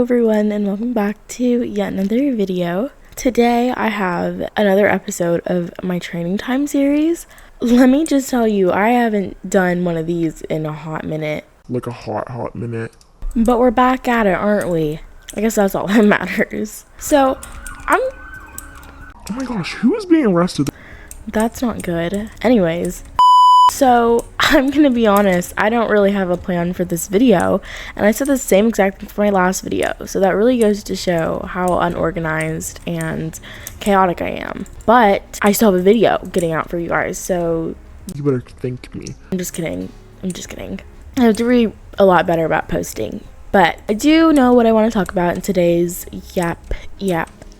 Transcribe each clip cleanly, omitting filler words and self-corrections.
Hello everyone and welcome back to yet another video. Today I have another episode of my training time series. Let me just tell you, I haven't done one of these in a hot minute. Like a hot minute. But we're back at it, aren't we? I guess that's all that matters. So, Oh my gosh, who is being arrested? That's not good. Anyways. So, I'm gonna be honest, I don't really have a plan for this video, and I said the same exact thing for my last video, so that really goes to show how unorganized and chaotic I am. But I still have a video getting out for you guys, so You better thank me. I'm just kidding. I have to be a lot better about posting, but I do know what I want to talk about in today's yap.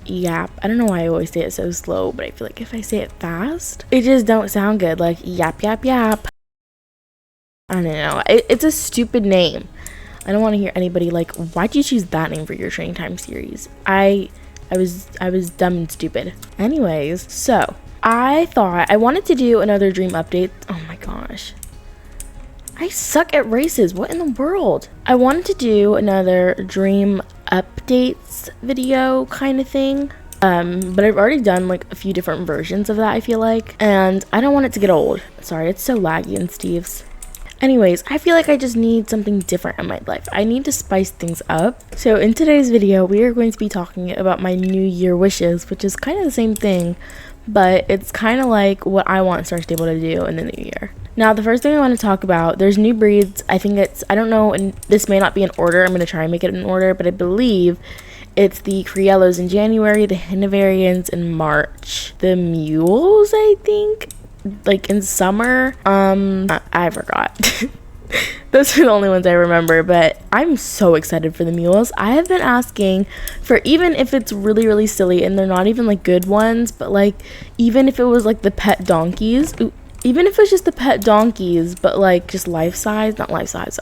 I don't know why I always say it so slow, but I feel like if I say it fast, it just don't sound good. Like yap. I don't know. It's a stupid name. I don't want to hear anybody like, why'd you choose that name for your training time series? I was dumb and stupid. Anyways, so I thought I wanted to do another dream update. Oh my gosh. I suck at races. What in the world? I wanted to do another dream updates video kind of thing. But I've already done like a few different versions of that, I feel like. And I don't want it to get old. Sorry, it's so laggy in Steve's. Anyways, I feel like I just need something different in my life. I need to spice things up. So in today's video, we are going to be talking about my New Year wishes, which is kind of the same thing, but it's kind of like what I want Star Stable to do in the new year. Now, the first thing I want to talk about, there's new breeds. I don't know, and this may not be in order. I'm going to try and make it in order, but I believe it's the Criollos in January, the Hanoverians in March, the Mules, I think, like in summer. I forgot. Those are the only ones I remember, but I'm so excited for the Mules. I have been asking for, even if it's really, really silly and they're not even like good ones, but like even if it was like the pet donkeys, even if it's just the pet donkeys, but like just life size, not life size.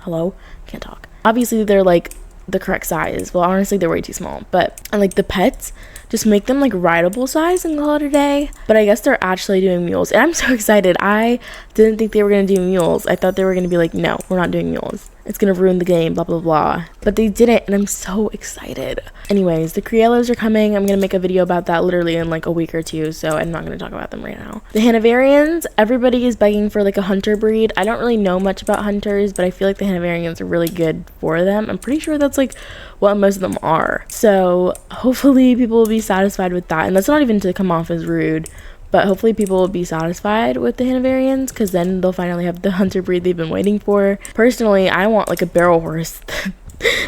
Hello? Can't talk. Obviously they're like the correct size. Well, honestly, they're way too small, but and like the pets, just make them like rideable size and call it a day. But I guess they're actually doing mules, and I'm so excited. I didn't think they were gonna do mules. I thought they were gonna be like, no, we're not doing mules, it's gonna ruin the game, blah blah blah. But they didn't, and I'm so excited. Anyways, the Criollos are coming. I'm gonna make a video about that literally in like a week or two, so I'm not gonna talk about them right now. The Hanoverians, everybody is begging for like a hunter breed. I don't really know much about hunters, but I feel like the Hanoverians are really good for them. I'm pretty sure that's like what most of them are, so hopefully people will be satisfied with that. And that's not even to come off as rude, but hopefully people will be satisfied with the Hanoverians, because then they'll finally have the hunter breed they've been waiting for. Personally, I want like a barrel horse.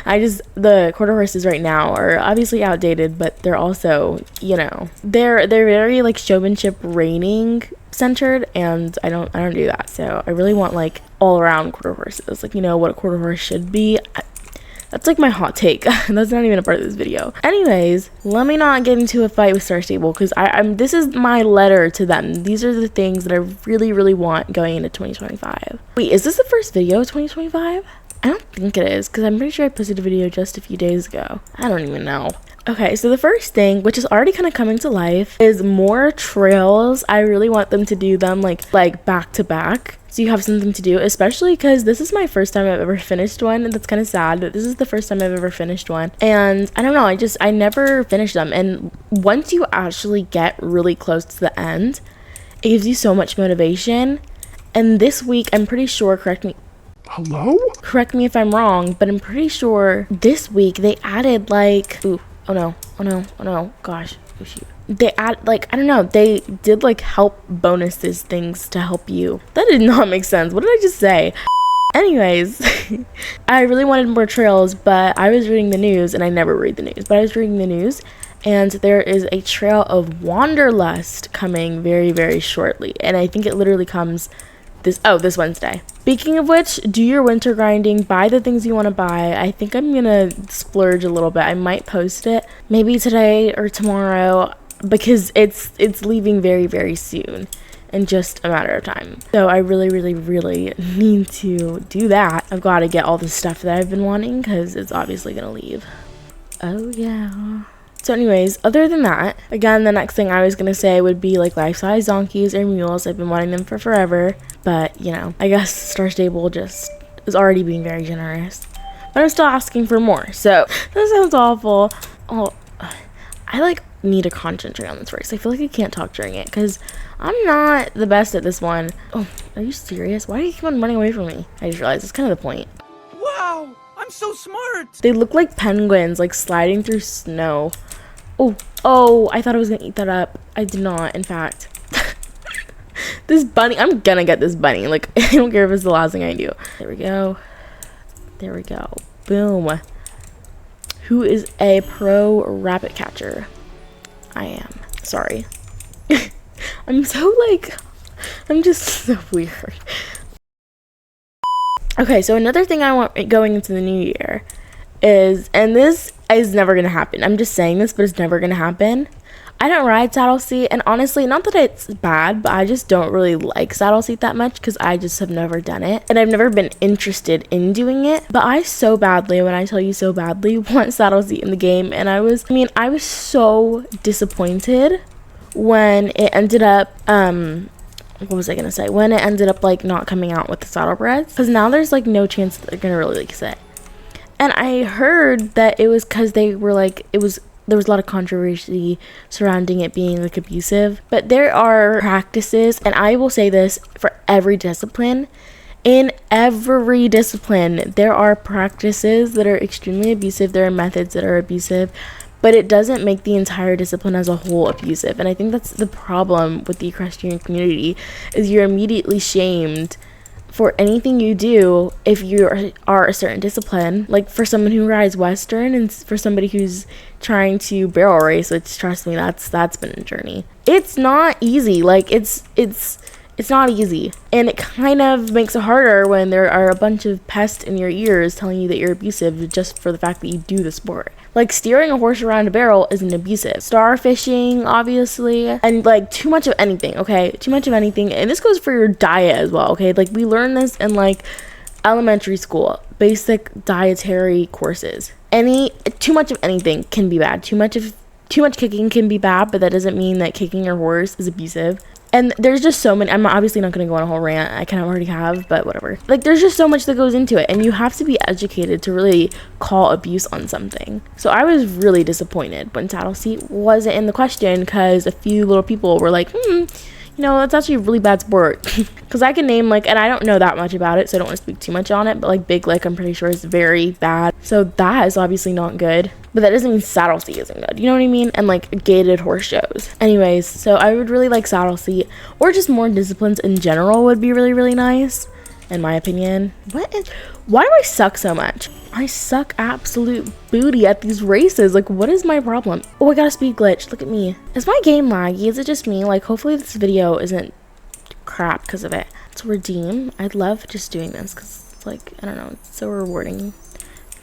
The quarter horses right now are obviously outdated, but they're also, you know, they're very like showmanship reining centered, and I don't do that. So I really want like all around quarter horses, like, you know, what a quarter horse should be. That's like my hot take. That's not even a part of this video. Anyways, let me not get into a fight with Star Stable, because this is my letter to them. These are the things that I really, really want going into 2025. Wait, is this the first video of 2025? I don't think it is, because I'm pretty sure I posted a video just a few days ago. I don't even know. Okay, so the first thing, which is already kind of coming to life, is more trails. I really want them to do them like back to back, so you have something to do, especially because this is my first time I've ever finished one, and that's kind of sad, but this is the first time I've ever finished one. And I don't know, I never finished them, and once you actually get really close to the end, it gives you so much motivation. And this week, I'm pretty sure, correct me if I'm wrong, but I'm pretty sure this week they added like, oh no, gosh, oh shoot. They add like, I don't know, they did like help bonuses things to help you. That did not make sense. What did I just say? Anyways, I really wanted more trails, but I was reading the news, and I never read the news, but I was reading the news, and there is a trail of Wanderlust coming very, very shortly, and I think it literally comes this Wednesday. Speaking of which, do your winter grinding, buy the things you want to buy. I think I'm gonna splurge a little bit. I might post it maybe today or tomorrow, because it's leaving very, very soon, in just a matter of time. So I really, really, really need to do that. I've got to get all the stuff that I've been wanting, because it's obviously gonna leave. Oh yeah. So anyways, other than that, again, the next thing I was gonna say would be like life-size donkeys or mules. I've been wanting them for forever, but you know, I guess Star Stable just is already being very generous. but I'm still asking for more. So that sounds awful. Oh, I like need to concentrate on this first. I feel like I can't talk during it because I'm not the best at this one. Oh, are you serious? Why do you keep on running away from me? I just realized it's kind of the point. Wow, I'm so smart. They look like penguins, like sliding through snow. Oh, I thought I was gonna eat that up. I did not, in fact. This bunny, I'm gonna get this bunny. Like, I don't care if it's the last thing I do. There we go. There we go. Boom. Who is a pro rabbit catcher? I am. Sorry. I'm just so weird. Okay, so another thing I want going into the new year is, and this is never gonna happen. I'm just saying this, but it's never gonna happen. I don't ride saddle seat, and honestly, not that it's bad, but I just don't really like saddle seat that much because I just have never done it, and I've never been interested in doing it. But I so badly, when I tell you so badly, want saddle seat in the game, and I was so disappointed when it ended up, what was I gonna say? When it ended up like not coming out with the saddlebreds, because now there's like no chance that they're gonna really like sit. And I heard that it was because they were like, there was a lot of controversy surrounding it being like abusive. But there are practices, and I will say this for every discipline. In every discipline, there are practices that are extremely abusive. There are methods that are abusive, but it doesn't make the entire discipline as a whole abusive. And I think that's the problem with the equestrian community, is you're immediately shamed for anything you do if you are a certain discipline. Like for someone who rides Western, and for somebody who's trying to barrel race, which, trust me, that's been a journey. It's not easy. Like it's not easy, and it kind of makes it harder when there are a bunch of pests in your ears telling you that you're abusive just for the fact that you do the sport. Like steering a horse around a barrel isn't abusive. Star fishing, obviously, and like too much of anything, okay? Too much of anything, and this goes for your diet as well, okay? Like we learn this in like elementary school, basic dietary courses. Too much of anything can be bad. Too much kicking can be bad, but that doesn't mean that kicking your horse is abusive. And there's just so many. I'm obviously not going to go on a whole rant. I kind of already have, but whatever. Like, there's just so much that goes into it, and you have to be educated to really call abuse on something. So I was really disappointed when saddle seat wasn't in the question, because a few little people were like, that's actually a really bad sport. Because I can name, like, and I don't know that much about it, so I don't want to speak too much on it, but like Big Lick, I'm pretty sure is very bad. So that is obviously not good. But that doesn't mean saddle seat isn't good. You know what I mean? And like gated horse shows. Anyways, so I would really like saddle seat, or just more disciplines in general would be really, really nice, in my opinion. Why do I suck so much? I suck absolute booty at these races. Like, what is my problem? Oh, I got a speed glitch. Look at me. Is my game laggy? Is it just me? Like, hopefully this video isn't crap because of it. Let's redeem. I love just doing this because it's like, I don't know, it's so rewarding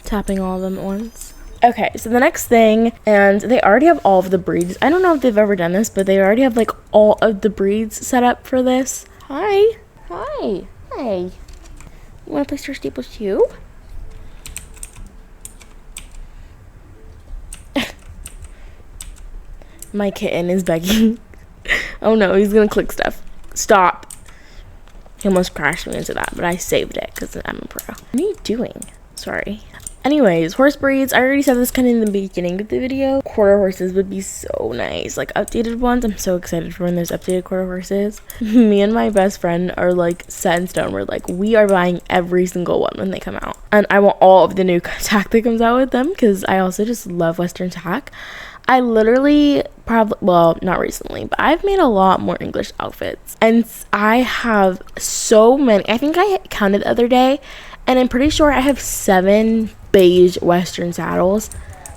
tapping all of them at once. Okay, so the next thing, and they already have all of the breeds. I don't know if they've ever done this, but they already have like all of the breeds set up for this. Hi. You want to play Star Staples too? My kitten is begging. Oh no, he's gonna click stuff. Stop. He almost crashed me into that, but I saved it because I'm a pro. What are you doing? Sorry. Anyways, horse breeds. I already said this kind of in the beginning of the video. Quarter horses would be so nice. Like updated ones. I'm so excited for when there's updated quarter horses. Me and my best friend are like set in stone. We're like, we are buying every single one when they come out. And I want all of the new tack that comes out with them, because I also just love Western tack. I literally not recently, but I've made a lot more English outfits. And I have so many. I think I counted the other day, and I'm pretty sure I have 7 beige Western saddles.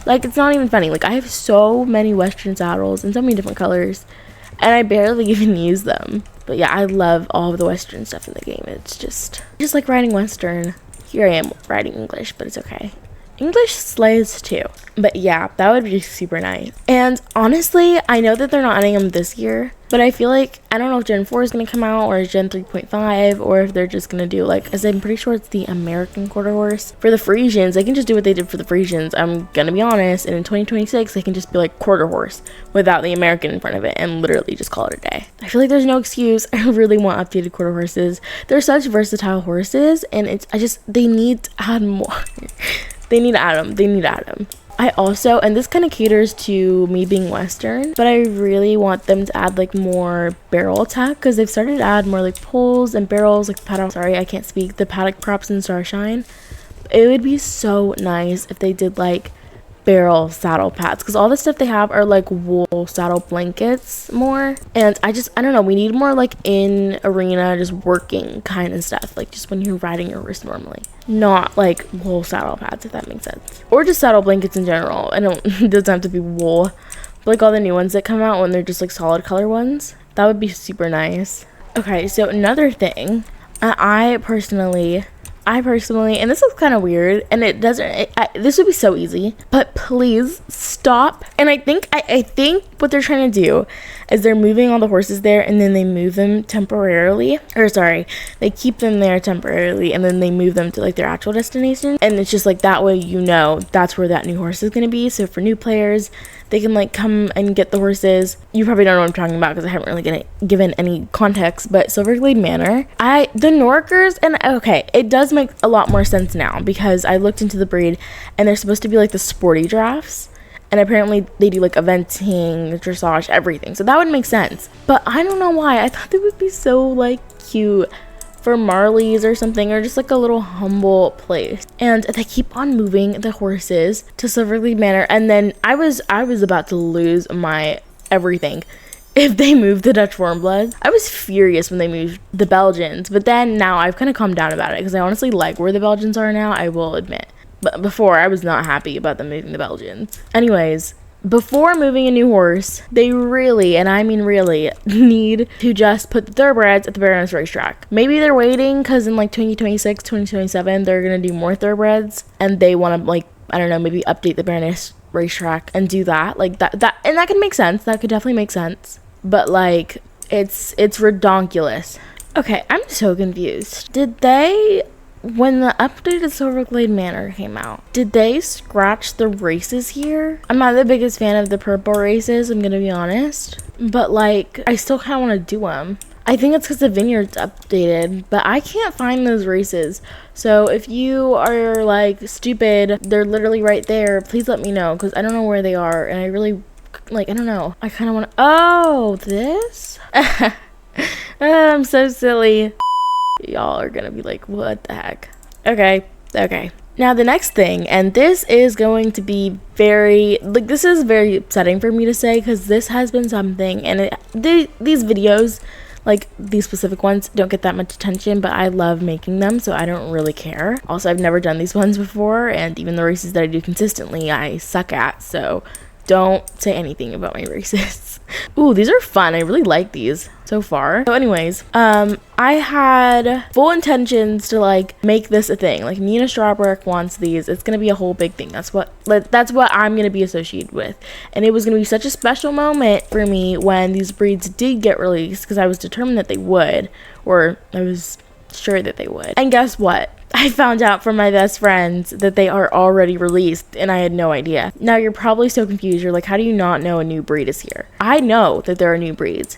Like, it's not even funny. Like, I have so many Western saddles in so many different colors, and I barely even use them. But yeah, I love all of the Western stuff in the game. It's just like riding Western. Here I am riding English, but it's okay. English slays too. But yeah, that would be super nice. And honestly, I know that they're not adding them this year, But I feel like, I don't know if Gen 4 is going to come out or Gen 3.5, or if they're just going to do like, as I'm pretty sure it's the American quarter horse. For the Frisians, they can just do what they did for the Frisians. I'm going to be honest. And in 2026, they can just be like quarter horse without the American in front of it and literally just call it a day. I feel like there's no excuse. I really want updated quarter horses. They're such versatile horses, and they need to add more. They need to add them. I also, and this kind of caters to me being Western, but I really want them to add like more barrel attack, because they've started to add more like poles and barrels, like the paddock props in Starshine. It would be so nice if they did like barrel saddle pads, because all the stuff they have are like wool saddle blankets more, and I don't know, we need more like in arena just working kind of stuff, like just when you're riding your horse normally, not like wool saddle pads, if that makes sense, or just saddle blankets in general. It doesn't have to be wool, but like all the new ones that come out when they're just like solid color ones, that would be super nice. Okay, so another thing, I personally, and this is kind of weird, and this would be so easy, but please stop. And I think what they're trying to do is they're moving all the horses there, and then they move them temporarily, they keep them there temporarily, and then they move them to like their actual destination, and it's just like that way, you know, that's where that new horse is going to be. So for new players, they can like come and get the horses. You probably don't know what I'm talking about because I haven't really given any context, but Silverglade Manor, the Norkers, and okay, it does make a lot more sense now because I looked into the breed, and they're supposed to be like the sporty drafts, and apparently they do like eventing, dressage, everything, so that would make sense. But I don't know why I thought they would be so like cute for Marley's or something, or just like a little humble place, and they keep on moving the horses to Silverglade Manor, and then I was about to lose my everything if they moved the Dutch Warmbloods. I was furious when they moved the Belgians, but then now I've kind of calmed down about it because I honestly like where the Belgians are now, I will admit. But before, I was not happy about them moving the Belgians. Anyways, before moving a new horse, they really, and I mean really, need to just put the thoroughbreds at the Baroness racetrack. Maybe they're waiting because in like 2026, 2027, they're going to do more thoroughbreds, and they want to, like, I don't know, maybe update the Baroness racetrack and do that. Like that, and that could make sense. That could definitely make sense. But like, it's redonkulous. Okay, I'm so confused. When the updated Silverglade Manor came out, did they scratch the races here? I'm not the biggest fan of the purple races, I'm gonna be honest, but like, I still kind of want to do them. I think it's because the vineyard's updated, but I can't find those races. So if you are like stupid, they're literally right there, please let me know, because I don't know where they are, and I really, like, I don't know, I kind of want to, oh, this? I'm so silly. Y'all are gonna be like, what the heck? Okay. Now the next thing, and this is going to be this is very upsetting for me to say, because this has been something, and these videos, like these specific ones, don't get that much attention, but I love making them, so I don't really care. Also, I've never done these ones before, and even the races that I do consistently, I suck at, so don't say anything about my races. Ooh, these are fun. I really like these so far. So anyways, I had full intentions to like make this a thing. Like, Nina Strawbrook wants these. It's gonna be a whole big thing. That's what I'm gonna be associated with. And it was gonna be such a special moment for me when these breeds did get released, because I was determined that they would, or I was sure that they would. And guess what? I found out from my best friends that they are already released, and I had no idea. Now you're probably so confused. You're like, how do you not know a new breed is here? I know that there are new breeds.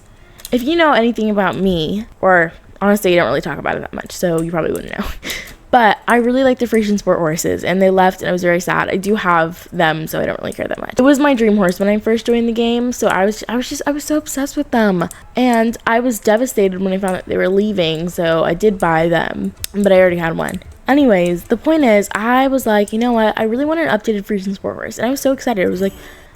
If you know anything about me, or honestly, you don't really talk about it that much, so you probably wouldn't know. But I really like the Frisian sport horses, and they left, and I was very sad. I do have them, so I don't really care that much. It was my dream horse when I first joined the game, so I was so obsessed with them. And I was devastated when I found that they were leaving, so I did buy them, but I already had one. Anyways, the point is, I was like, you know what? I really want an updated Frisian sport horse, and I was so excited. I was like,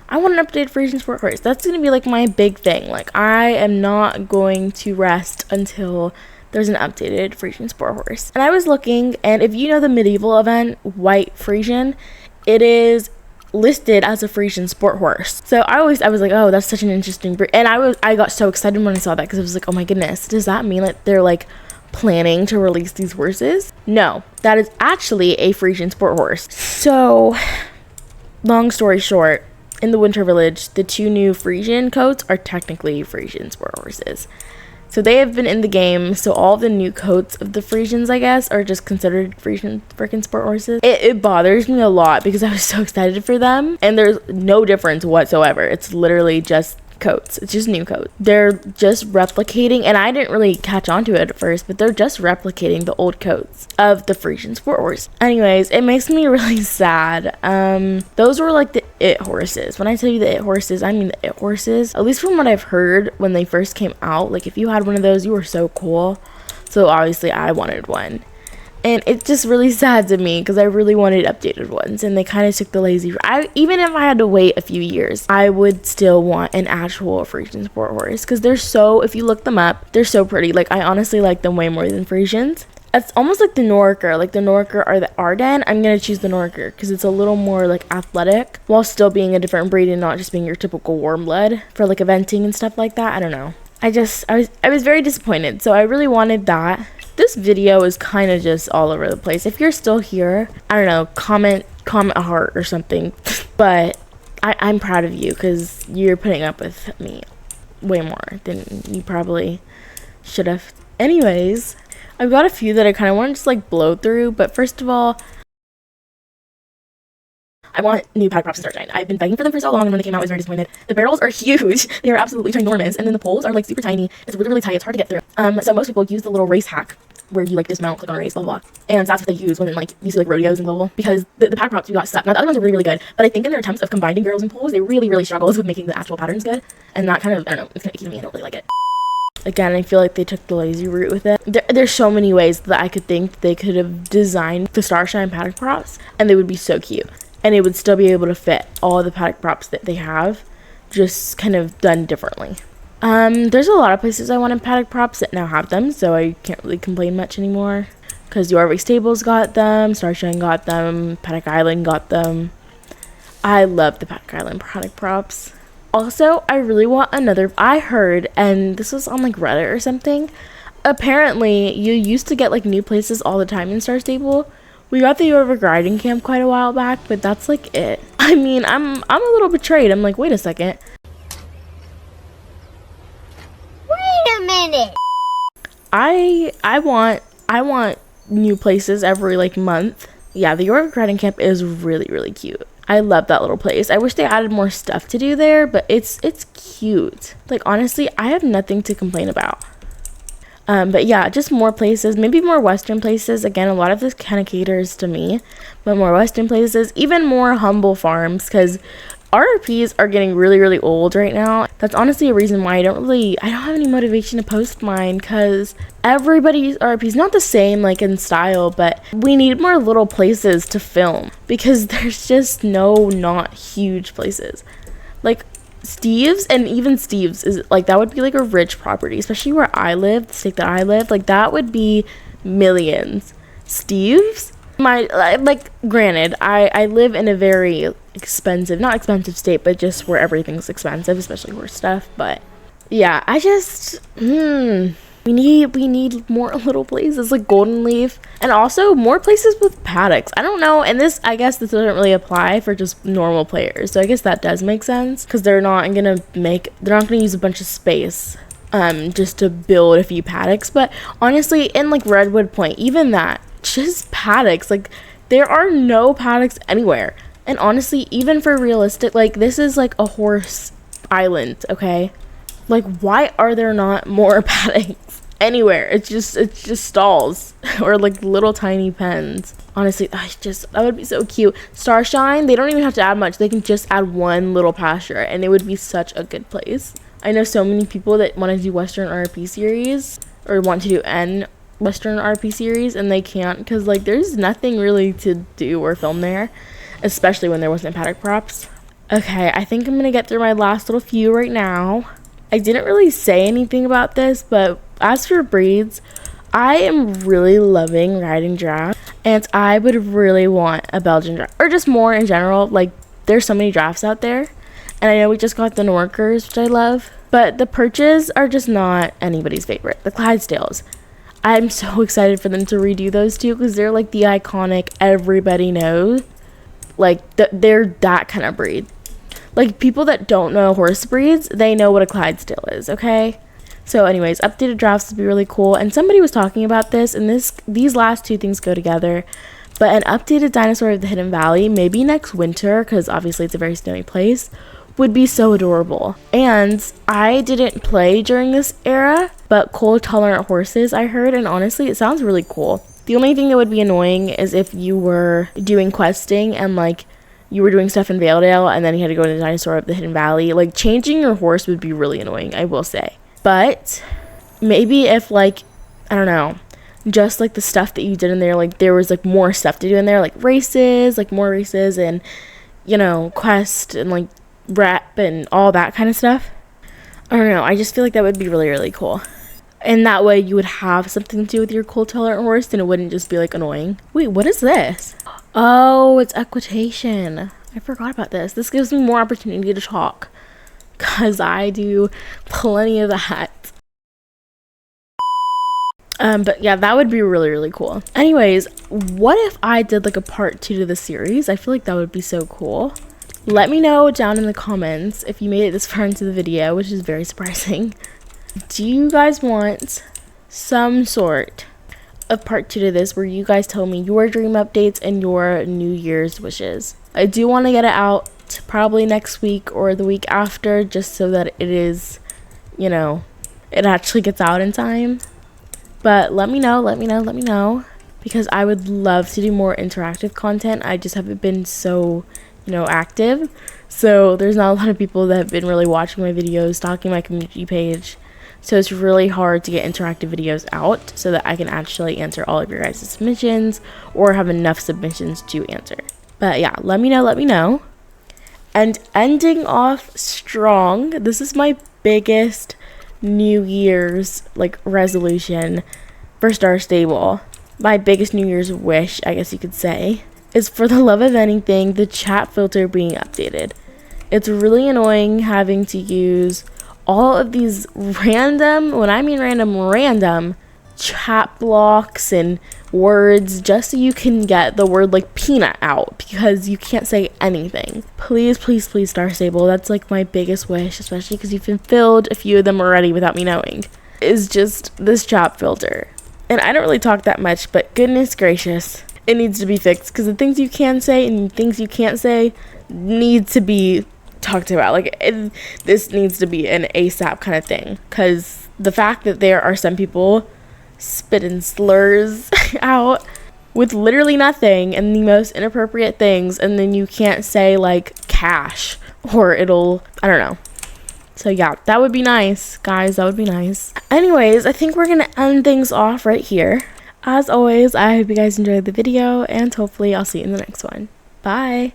I want an updated Frisian sport horse. That's going to be like my big thing. Like, I am not going to rest until there's an updated Frisian sport horse. And I was looking, and if you know the medieval event, White Frisian, it is listed as a Frisian sport horse. So I was like, oh, that's such an interesting breed. And I got so excited when I saw that, because I was like, oh my goodness, does that mean that they're like planning to release these horses? No, that is actually a Frisian sport horse. So long story short, in the Winter Village, the 2 new Frisian coats are technically Frisian sport horses. So they have been in the game, so all the new coats of the Frisians, I guess, are just considered Frisian freaking sport horses. It bothers me a lot because I was so excited for them, and there's no difference whatsoever. It's literally just coats. It's just new coats. They're just replicating, and I didn't really catch on to it at first, but they're just replicating the old coats of the Frisian sport horse. Anyways, it makes me really sad. Those were like the it horses. When I tell you the it horses, I mean the it horses. At least from what I've heard when they first came out, like if you had one of those, you were so cool. So obviously I wanted one. And it's just really sad to me because I really wanted updated ones, and they kind of took the lazy. Even if I had to wait a few years, I would still want an actual Frisian sport horse because they're so. If you look them up, they're so pretty. Like I honestly like them way more than Frisians. It's almost like the Norker. Like the Norker or the Ardennes. I'm gonna choose the Norker because it's a little more like athletic while still being a different breed and not just being your typical warm blood for like eventing and stuff like that. I don't know. I was very disappointed. So I really wanted that. This video is kind of just all over the place. If you're still here, I don't know, comment a heart or something. But I'm proud of you because you're putting up with me way more than you probably should have. Anyways, I've got a few that I kind of want to just like blow through. But first of all, I want new paddock props to start shine. I've been begging for them for so long, and when they came out, I was very disappointed. The barrels are huge. They are absolutely ginormous, and then the poles are like super tiny. It's really, really tight. It's hard to get through. So most people use the little race hack where you like dismount, click on a race, blah, blah, blah. And that's what they use when like you see like rodeos and global, because the paddock props we got stuck. Now the other ones are really, really good, but I think in their attempts of combining barrels and poles, they really, really struggle with making the actual patterns good. And that kind of, I don't know, it's kind of icky to me. I don't really like it. Again, I feel like they took the lazy route with it. There's so many ways that I could think they could have designed the Starshine paddock props, and they would be so cute. And it would still be able to fit all the paddock props that they have, just kind of done differently. There's a lot of places I wanted paddock props that now have them, so I can't really complain much anymore. Because Yorvik Stables got them, Starshine got them, Paddock Island got them. I love the Paddock Island paddock props. Also, I really want another. I heard, and this was on like Reddit or something, apparently you used to get like new places all the time in Star Stable. We got the Yorvik riding camp quite a while back, but that's like it. I mean, I'm a little betrayed. I'm like, wait a second. Wait a minute. I want new places every like month. Yeah, the Yorvik riding camp is really, really cute. I love that little place. I wish they added more stuff to do there, but it's cute. Like honestly, I have nothing to complain about. But yeah, just more places, maybe more Western places. Again, a lot of this kind of caters to me, but more Western places, even more humble farms, because RRPs are getting really, really old right now. That's honestly a reason why I don't have any motivation to post mine, because everybody's RRPs not the same like in style, but we need more little places to film because there's just not huge places. Like Steve's, and even Steve's is like, that would be like a rich property, especially where I live, the state that I live, like that would be millions. Steve's, granted, I live in a very expensive, not expensive state, but just where everything's expensive, especially horse stuff. But yeah, I just we need more little places like Golden Leaf, and also more places with paddocks. I don't know, and I guess this doesn't really apply for just normal players, so I guess that does make sense, because they're not gonna use a bunch of space just to build a few paddocks. But honestly, in like Redwood Point, even that, just paddocks, like there are no paddocks anywhere. And honestly, even for realistic, like this is like a horse island, okay? Like why are there not more paddocks anywhere? It's just stalls or like little tiny pens. Honestly, that would be so cute. Starshine, they don't even have to add much. They can just add one little pasture and it would be such a good place. I know so many people that want to do Western RP series or want to do N Western RP series, and they can't because like there's nothing really to do or film there, especially when there wasn't paddock props. Okay, I think I'm gonna get through my last little few right now. I didn't really say anything about this, but as for breeds, I am really loving riding drafts, and I would really want a Belgian draft, or just more in general. Like there's so many drafts out there, and I know we just got the Norkers, which I love, but the Perches are just not anybody's favorite. The Clydesdales, I'm so excited for them to redo those two because they're like the iconic, everybody knows, like they're that kind of breed. Like, people that don't know horse breeds, they know what a Clydesdale is, okay? So anyways, updated drafts would be really cool. And somebody was talking about this, and these last two things go together. But an updated dinosaur of the Hidden Valley, maybe next winter, because obviously it's a very snowy place, would be so adorable. And I didn't play during this era, but cold tolerant horses I heard, and honestly it sounds really cool. The only thing that would be annoying is if you were doing questing and like you were doing stuff in Valedale and then you had to go to the dinosaur of the Hidden Valley. Like, changing your horse would be really annoying, I will say. But maybe if, like, I don't know, just like the stuff that you did in there, like there was like more stuff to do in there, like races, like more races, and you know, quest and like rep and all that kind of stuff. I don't know, I just feel like that would be really, really cool. And that way you would have something to do with your cold tolerant horse and it wouldn't just be like annoying. Wait, what is this? Oh, it's equitation. I forgot about this. This gives me more opportunity to talk because I do plenty of that. But yeah, that would be really, really cool. Anyways, what if I did like a part 2 to the series? I feel like that would be so cool. Let me know down in the comments if you made it this far into the video, which is very surprising. Do you guys want some sort of part 2 to this where you guys tell me your dream updates and your New Year's wishes? I do want to get it out probably next week or the week after, just so that it is, you know, it actually gets out in time. But let me know, because I would love to do more interactive content. I just haven't been so, you know, active. So there's not a lot of people that have been really watching my videos, stalking my community page. So it's really hard to get interactive videos out so that I can actually answer all of your guys' submissions or have enough submissions to answer. But yeah, let me know. And ending off strong, this is my biggest New Year's like resolution for Star Stable. My biggest New Year's wish, I guess you could say, is for the love of anything, the chat filter being updated. It's really annoying having to use all of these random, when I mean random chat blocks and words just so you can get the word like peanut out because you can't say anything. Please, please, please, Star Stable, that's like my biggest wish, especially because you've fulfilled a few of them already without me knowing, is just this chat filter. And I don't really talk that much, but goodness gracious, it needs to be fixed because the things you can say and things you can't say need to be talked about. Like, this needs to be an ASAP kind of thing, because the fact that there are some people spitting slurs out with literally nothing and the most inappropriate things, and then you can't say like cash or it'll, I don't know. So yeah, that would be nice, guys. That would be nice. Anyways, I think we're gonna end things off right here. As always, I hope you guys enjoyed the video, and hopefully I'll see you in the next one. Bye.